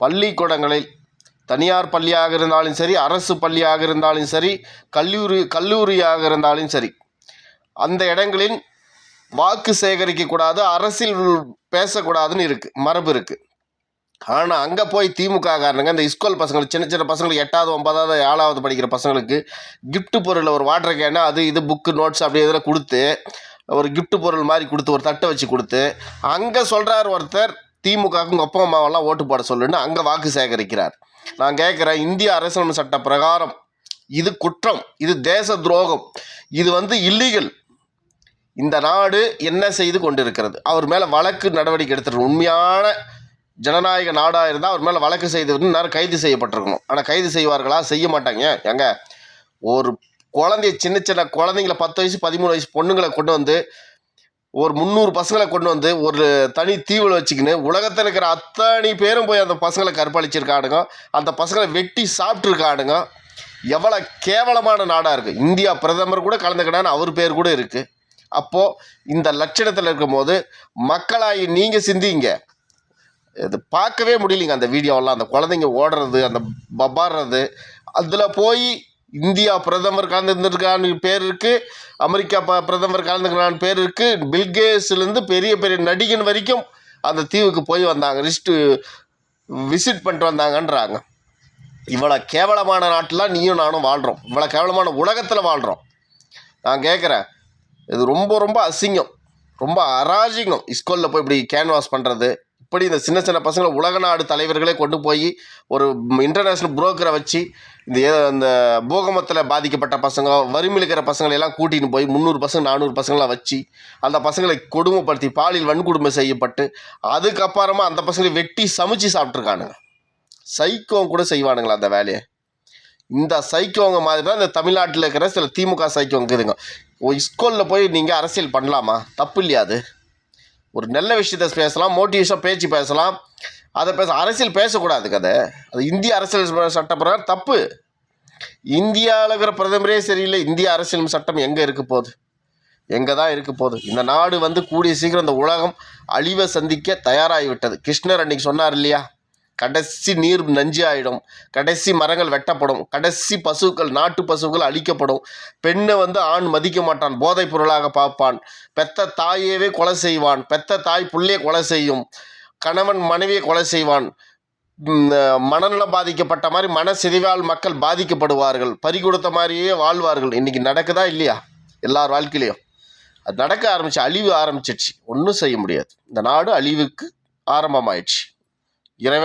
பள்ளிக்கூடங்களில் தனியார் பள்ளியாக இருந்தாலும் சரி, அரசு பள்ளியாக இருந்தாலும் சரி, கல்லூரியாக இருந்தாலும் சரி, அந்த இடங்களில் வாக்கு சேகரிக்கக்கூடாது, அரசியல் பேசக்கூடாதுன்னு இருக்குது, மரபு இருக்குது. ஆனால் அங்கே போய் திமுக காரணங்க இந்த ஸ்கூல் பசங்களுக்கு, சின்ன சின்ன பசங்களுக்கு 8வது 9வது 7வது படிக்கிற பசங்களுக்கு கிஃப்ட் பொருள் ஒரு வாட்டர் கேனு, அது இது புக்கு நோட்ஸ் அப்படி இதில் கொடுத்து, ஒரு கிஃப்ட் பொருள் மாதிரி கொடுத்து, ஒரு தட்டை வச்சு கொடுத்து, அங்கே சொல்கிறார் ஒருத்தர் திமுகவுக்கு உங்கள் அப்பா அம்மாவெல்லாம் ஓட்டு போட சொல்லுன்னு அங்கே வாக்கு சேகரிக்கிறார். நான் கேட்குறேன், இந்திய அரசியலமைப்பு சட்ட பிரகாரம் இது குற்றம், இது தேச துரோகம், இது இல்லீகல். இந்த நாடு என்ன செய்து கொண்டிருக்கிறது? அவர் மேலே வழக்கு நடவடிக்கை எடுத்துருக்கணும். உண்மையான ஜனநாயக நாடாக இருந்தால் அவர் மேலே வழக்கு செய்து நேரம் கைது செய்யப்பட்டிருக்கணும். ஆனால் கைது செய்வார்களா? செய்ய மாட்டாங்க. எங்க ஒரு குழந்தைய, சின்ன சின்ன குழந்தைங்கள 10 வயசு 13 வயசு பொண்ணுங்களை கொண்டு வந்து, ஒரு 300 பசங்களை கொண்டு வந்து ஒரு தனி தீவில் வச்சுக்கின்னு உலகத்தில் இருக்கிற அத்தனை பேரும் போய் அந்த பசங்களை கற்பழிச்சிருக்கானுங்க, அந்த பசங்களை வெட்டி சாப்பிட்ருக்கானுங்க. எவ்வளோ கேவலமான நாடாக இருக்குது. இந்தியா பிரதமர் கூட கலந்துக்கிட்டான்னு அவர் பேர் கூட இருக்குது. அப்போது இந்த லட்சணத்தில் இருக்கும்போது மக்களாகி நீங்கள் சிந்திங்க. இது பார்க்கவே முடியலைங்க அந்த வீடியோவெல்லாம். அந்த குழந்தைங்க ஓடுறது, அந்த பபாடுறது, அதில் போய் இந்தியா பிரதமர் கலந்துருக்கான்னு பேர் இருக்குது, அமெரிக்கா பிரதமர் கலந்துக்கிறான்னு பேர் இருக்குது, பில்கேட்ஸ்லேருந்து பெரிய பெரிய நடிகன் வரைக்கும் அந்த தீவுக்கு போய் வந்தாங்க, விசிட் பண்ணிட்டு வந்தாங்கன்றாங்க. இவ்வளோ கேவலமான நாட்டில் நீயும் நானும் வாழ்கிறோம், இவ்வளோ கேவலமான உலகத்தில் வாழ்கிறோம். நான் கேட்குறேன், இது ரொம்ப ரொம்ப அசிங்கம், ரொம்ப அராஜிகம். ஸ்கூலில் போய் இப்படி கேன்வாஸ் பண்ணுறது, இப்படி இந்த சின்ன சின்ன பசங்களை உலக நாடு தலைவர்களே கொண்டு போய் ஒரு இன்டர்நேஷ்னல் புரோக்கரை வச்சு இந்த பூகம்பத்தில் பாதிக்கப்பட்ட பசங்க, வறுமையில் இருக்கிற பசங்களையெல்லாம் கூட்டின்னு போய் 300 பசங்க 400 பசங்களாம் வச்சு அந்த பசங்களை கொடுமைப்படுத்தி பாலியல் வன்கொடுமை செய்யப்பட்டு அதுக்கப்புறமா அந்த பசங்களை வெட்டி சமைச்சு சாப்பிட்ருக்கானுங்க. சைக்கோங்க கூட செய்வானுங்களா அந்த வேலையை? இந்த சைக்கோங்க மாதிரி தான் இந்த தமிழ்நாட்டில் இருக்கிற சில திமுக சைக்கோங்க இருக்குதுங்க. ஸ்கூலில் போய் நீங்கள் அரசியல் பண்ணலாமா? தப்பு இல்லையா? அது ஒரு நல்ல விஷயத்தை பேசலாம், மோட்டிவேஷன் பேச்சு பேசலாம், அதை அரசியல் பேசக்கூடாது. அது இந்திய அரசியல் சட்ட பிரகாரம் தப்பு. இந்தியாவில் இருக்கிற பிரதமரே சரியில்லை, இந்திய அரசியல் சட்டம் எங்கே இருக்க போகுது? எங்கே தான் இருக்க போகுது? இந்த நாடு கூடிய சீக்கிரம் இந்த உலகம் அழிவை சந்திக்க தயாராகிவிட்டது. கிருஷ்ணர் அன்னைக்கு சொன்னார் இல்லையா, கடைசி நீர் நஞ்சு ஆகிடும், கடைசி மரங்கள் வெட்டப்படும், கடைசி பசுக்கள், நாட்டு பசுக்கள் அழிக்கப்படும், பெண்ணை ஆண் மதிக்க மாட்டான், போதைப் பொருளாக பார்ப்பான், பெத்த தாயவே கொலை செய்வான், பெத்த தாய் புள்ளையை கொலை செய்யும், கணவன் மனைவியை கொலை செய்வான், மனநலம் பாதிக்கப்பட்ட மாதிரி மனசிதைவால் மக்கள் பாதிக்கப்படுவார்கள், பறி கொடுத்த மாதிரியே வாழ்வார்கள். இன்றைக்கி நடக்குதா இல்லையா? எல்லார் வாழ்க்கையிலையும் அது நடக்க ஆரம்பிச்சு, அழிவு ஆரம்பிச்சிடுச்சு. ஒன்றும் செய்ய முடியாது. இந்த நாடு அழிவுக்கு ஆரம்பமாயிடுச்சு. இறைவன்